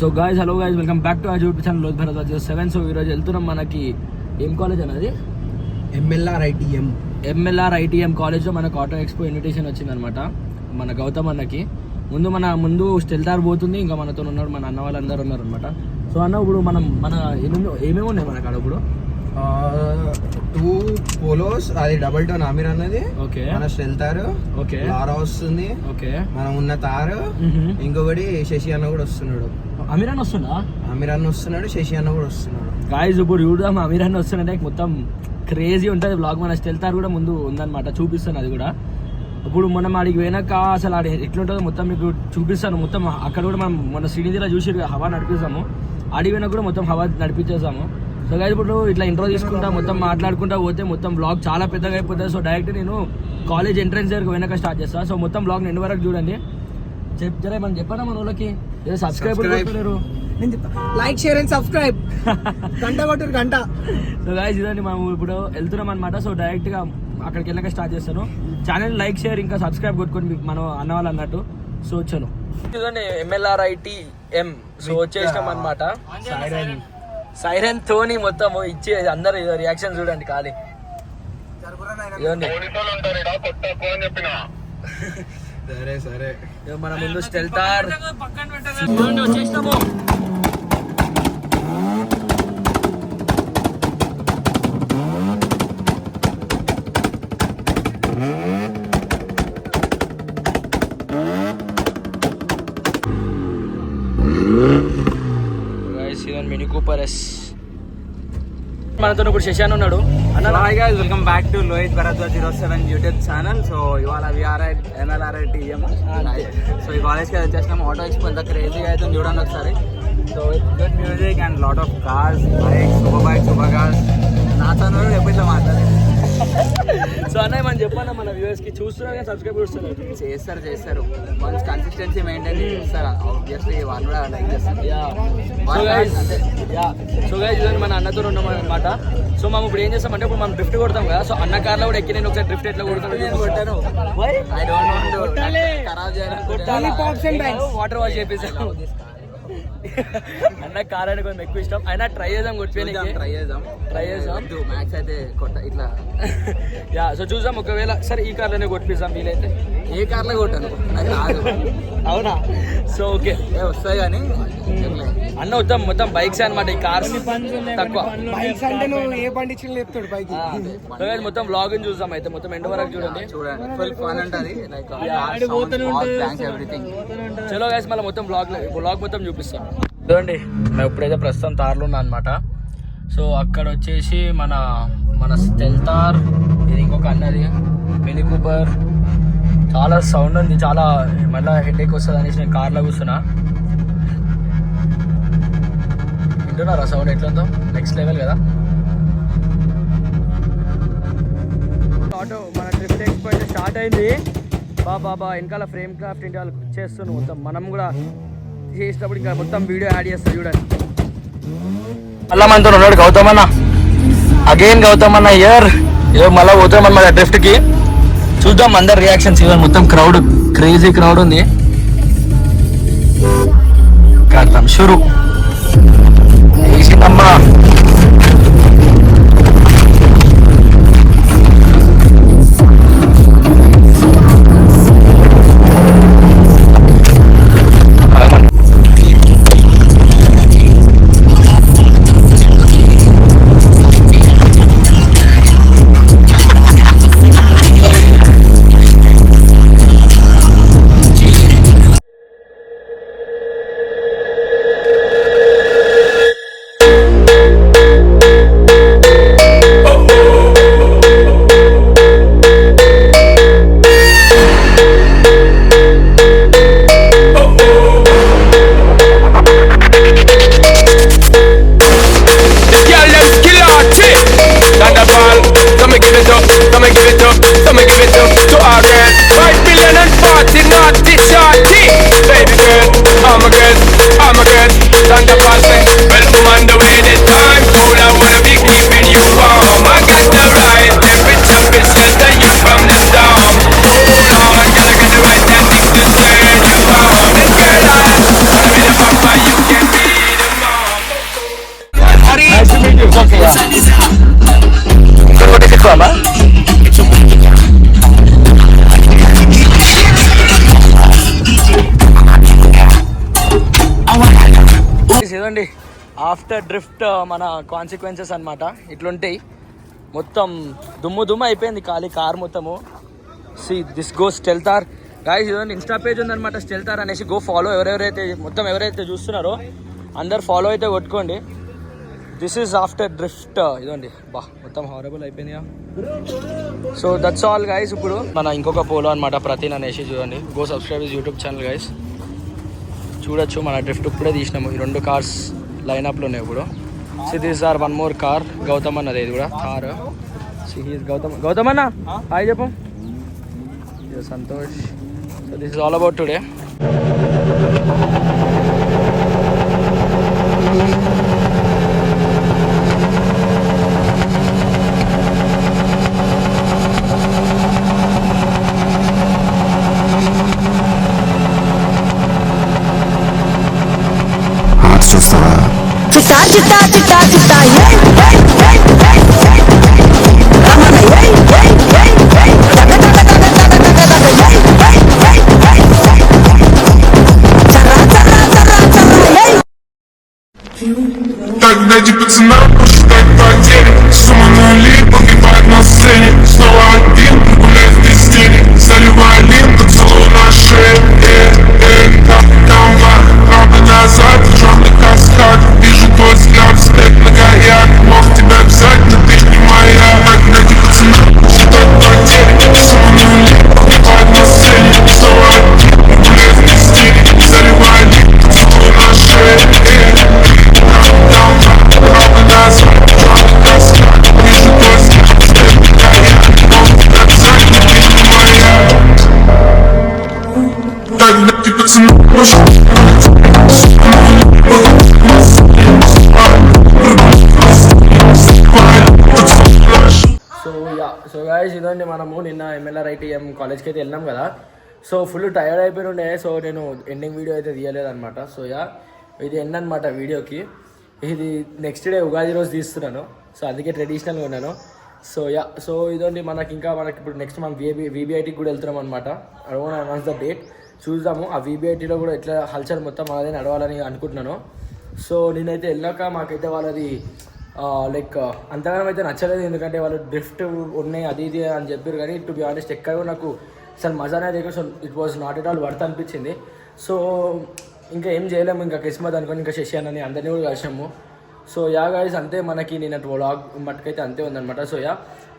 So guys, hello guys, welcome back to our YouTube channel Lohit Bharadwaj 07. So ఈరోజు వెళ్తున్నాం. మనకి ఏం కాలేజ్ అన్నది? ఎంఎల్ఆర్ ఐటీఎం కాలేజ్లో మనకు ఆటో ఎక్స్పో ఇన్విటేషన్ వచ్చిందనమాట మన గౌతమ్ అన్నకి. ముందు స్టెల్టార్ పోతుంది, ఇంకా మనతో ఉన్నాడు, మన అన్న వాళ్ళందరూ ఉన్నారు అనమాట. సో అన్న, ఇప్పుడు మన ఏమేమి ఉన్నాయి మన కాడ? ఇప్పుడు 2 పోలోస్, అది డబుల్ టోన్ అమీర్ అన్నది. ఓకే, మన స్టెల్టార్. ఓకే, లారా వస్తుంది. ఓకే, మనం ఉన్న తారు. ఇంకొకటి శశి అన్న కూడా వస్తున్నాడు. అమీర్ అన్న వస్తున్నా? అమీర్ అన్న వస్తున్నాడు, శశి అన్న కూడా వస్తున్నాడు. గాయ్స్, ఇప్పుడు చూద్దాం, అమీర్ అన్న వస్తున్నాడే మొత్తం క్రేజీ ఉంటుంది బ్లాగ్. మన స్టెల్టార్ కూడా ముందు ఉందన్నమాట, చూపిస్తాను అది కూడా. ఇప్పుడు మనం ఆడికి పోయినాక అసలు ఆడ ఎట్లుంటుందో మొత్తం మీకు చూపిస్తాను. మొత్తం అక్కడ కూడా మనం మన శ్రీనిధిలో చూసి హవా నడిపిస్తాము, ఆడికి పోయినా కూడా మొత్తం హవా నడిపించేసాము. సో గాయ్స్, ఇప్పుడు ఇట్లా ఇంట్రో తీసుకుంటా మొత్తం మాట్లాడుకుంటా పోతే మొత్తం బ్లాగ్ చాలా పెద్దగా అయిపోతుంది. సో డైరెక్ట్ నేను కాలేజ్ ఎంట్రన్స్ దగ్గర పోయినాక స్టార్ట్ చేస్తాను. సో మొత్తం బ్లాగ్ ఎండ్ వరకు చూడండి. జరే మనం చెప్పారా మన వాళ్ళకి subscriber like, share and subscribe, గంట కొట్టారు గంట. సో గాయ్స్, ఇదండి మనం ఇప్పుడు వెళ్తున్నాం అనమాట. సో డైరెక్ట్ గా అక్కడికి వెళ్ళాక స్టార్ట్ చేస్తాను. ఛానల్ లైక్, షేర్, ఇంకా సబ్స్క్రైబ్ కొట్టుకొని మీకు మనం అన్నవాళ్ళు అన్నట్టు. సో వచ్చాను, ఇదండి ఎంఎల్ఆర్ ఐటీఎం. సో వచ్చేసినాం అనమాట. సైరన్ తోని మొత్తం ఇచ్చే అందరు రియాక్షన్ చూడండి. ఖాళీ ఇదండి. సరే సరే, మన ముందు స్టెల్టార్ వచ్చేసినాము. Mini cooper S. మనతో ఇప్పుడు శశాన్ ఉన్నాడు. Hi guys, welcome back to Lohit Bharadwaj 07 YouTube channel. So ఇవాళ we're at MLR ITM. So ఈ కాలేజ్కి వచ్చేసినాం. ఆటో ఎక్స్పో ఎంత క్రేజీగా అయితే చూడండి ఒకసారి. So good music and lot of cars, bikes, super cars. నాతో ఎప్పుడు ఇట్లా మాట్లాడేది. సో అన్నయ్య మనం చెప్పాను మన వ్యూవర్స్ కి, చూస్తున్నారు కానీ సబ్స్క్రైబ్ చేస్తారు. మంచి కన్సిస్టెన్సీ మెయింటైన్ చేస్తారు. ఆబ్వియస్లీ వాళ్ళు కూడా లైక్ చేస్తారు. సో గైస్, ఇదని మన అన్నతో ఉన్నాం అనమాట. సో మనం ఇప్పుడు ఏం చేస్తామంటే, ఇప్పుడు మనం డ్రిఫ్ట్ కొడతాం కదా. సో అన్న కార్లో కూడా ఎక్కి నేను ఒకసారి డ్రిఫ్ట్ ఎట్లా కొడతాను. వాటర్ వాష్ చేపిస్తాను. అన్న కార్ అంటే కొంచెం ఎక్కువ ఇష్టం. అయినా ట్రై చేద్దాం, ట్రై చేద్దాం మ్యాక్స్ అయితే ఇట్లా. యా, సో చూద్దాం. ఒకవేళ సరే ఈ కార్లోనే కొట్టిస్తాం వీలైతే. ఏ కార్లో కొట్టాను నాకు రాదు. అవునా? సో ఓకే, వస్తాయి కానీ అన్న మొత్తం బైక్స్ అనమాట. ఈ కార్స్ తక్కువ. మొత్తం బ్లాగ్ చూద్దాం అయితే. మొత్తం ఎండ్ వరకు చూడండి. ఫుల్ ఫన్ ఉంటుంది. చలో గైస్, మళ్ళీ మొత్తం బ్లాగ్ మొత్తం చూపిస్తాం. చూడండి, మేము ఇప్పుడైతే ప్రస్తుతం తార్లో ఉన్నా అనమాట. సో అక్కడ వచ్చేసి మన స్టెల్టార్, ఇది ఇంకొక అన్నది మినీ కూపర్. చాలా సౌండ్ ఉంది, చాలా మళ్ళీ హెడేక్ వస్తుంది అనేసి నేను కార్లో కూర్చున్నా. వింటున్నారా సౌండ్ ఎట్లుందో? నెక్స్ట్ లెవెల్ కదా. ఆటో మన డ్రిఫ్ట్ ఎక్స్పో అయితే స్టార్ట్ అయింది. బాబా వెనకాల ఫ్రేమ్ క్రాఫ్ట్ ఇంటి వాళ్ళు చేస్తున్నాం. మొత్తం మనం కూడా చేసేటప్పుడు ఇంకా మొత్తం వీడియో యాడ్ చేస్తాం చూడండి. మళ్ళా మనతో ఉన్నాడు గౌతమ్ అన్న. అగైన్ గౌతమ్ అన్న ఇయర్. మళ్ళీ పోతాం అన్నమాట డ్రిఫ్ట్ కి. చూద్దాం అందరు రియాక్షన్స్. ఇవన్నీ మొత్తం క్రౌడ్, క్రేజీ క్రౌడ్ ఉంది. కడతాం షురు వేసిందమ్మా. You can గాయస్ ఇదండి ఆఫ్టర్ డ్రిఫ్ట్ మన కాన్సిక్వెన్సెస్ అనమాట ఇట్లుంటాయి. మొత్తం దుమ్ము అయిపోయింది ఖాళీ కార్ మొత్తము. సి దిస్ గో స్టెల్తార్ గాయస్. ఇదండి ఇన్స్టా పేజ్ ఉందన్నమాట స్టెల్తార్ అనేసి. Go follow. ఎవరైతే చూస్తున్నారో అందరు ఫాలో అయితే కొట్టుకోండి. This is after drift. ఇదండి మొత్తం హారబుల్ అయిపోయింది. So that's all guys. ఇప్పుడు మన ఇంకొక పోలో అనమాట ప్రతిన్ అనేసి. చూడండి, go subscribe his YouTube channel guys. చూడొచ్చు మన డ్రిఫ్ట్ ఇప్పుడే తీసినాము. ఈ 2 కార్స్ లైనప్లో ఉన్నాయి ఇప్పుడు. So this are 1 more car. Gautam అన్నది ఇది కూడా థార్. సో హీస్ గౌతమ్ అన్న హాయ్ చెప్పు. Santosh. So this is all about today. చిట్టా చిట్టా చిట్టా Тогда пацана посчитать потери. Сумма нули погибает на сцене. Снова один гуляет без денег. Заливая лин, поцелуй на шее. Комбат, правда назад, черный каскад. Вижу твой взгляд, встать на гаяк. Мог тебя взять, но ты не моя. Тогда пацана посчитать потери. Сумма нули погибает на сцене. Снова один гуляет без денег. Заливая лин, поцелуй на шее. సో గాయస్ ఇదండి మనము నిన్న MLRITM కాలేజ్కి అయితే వెళ్ళాం కదా. సో ఫుల్ టైర్డ్ అయిపోయి ఉండే. సో నేను ఎండింగ్ వీడియో అయితే తీయలేదన్నమాట. సో ఇది ఎండ్ అనమాట వీడియోకి. ఇది నెక్స్ట్ డే ఉగాది రోజు తీస్తున్నాను. సో అందుకే ట్రెడిషనల్గా ఉన్నాను. సో ఇదండి మనకి ఇప్పుడు నెక్స్ట్ మనం VBITకి కూడా వెళ్తున్నాం అనమాట. I don't announce the date. చూద్దాము ఆ VBITలో కూడా ఎట్లా హల్చల్ మొత్తం అదే నడవాలని అనుకుంటున్నాను. సో నేనైతే వెళ్ళాక మాకైతే వాళ్ళది లైక్ అంతగానం అయితే నచ్చలేదు. ఎందుకంటే వాళ్ళు డ్రిఫ్ట్ ఉన్నాయి అది ఇది అని చెప్పారు. కానీ టు బి ఆనెస్ట్ ఎక్కడ నాకు అసలు మజా అనేది దగ్గర. So it was not at all worth అనిపించింది. సో ఇంకా ఏం చేయలేము. ఇంకా కిస్మత్ అనుకొని ఇంకా శశి అని అందరినీ కూడా కలిసాము. సో గాయస్ అంతే. మనకి నేను వ్లాగ్ మట్టుకైతే అంతే ఉందన్నమాట. సో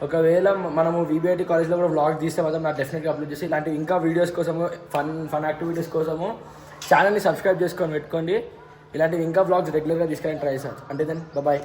ఒకవేళ మనము VBIT కాలేజ్లో కూడా వ్లాగ్ తీస్తే మాత్రం నాకు డెఫినెట్గా అప్లోడ్ చేసి ఇలాంటి ఇంకా వీడియోస్ కోసము ఫన్ యాక్టివిటీస్ కోసము ఛానల్ని సబ్స్క్రైబ్ చేసుకొని పెట్టుకోండి. ఇలాంటివి ఇంకా వ్లాగ్స్ రెగ్యులర్గా తీసుకెళ్ళి ట్రై చేస్తాను. అంటే దెన్ బాయ్.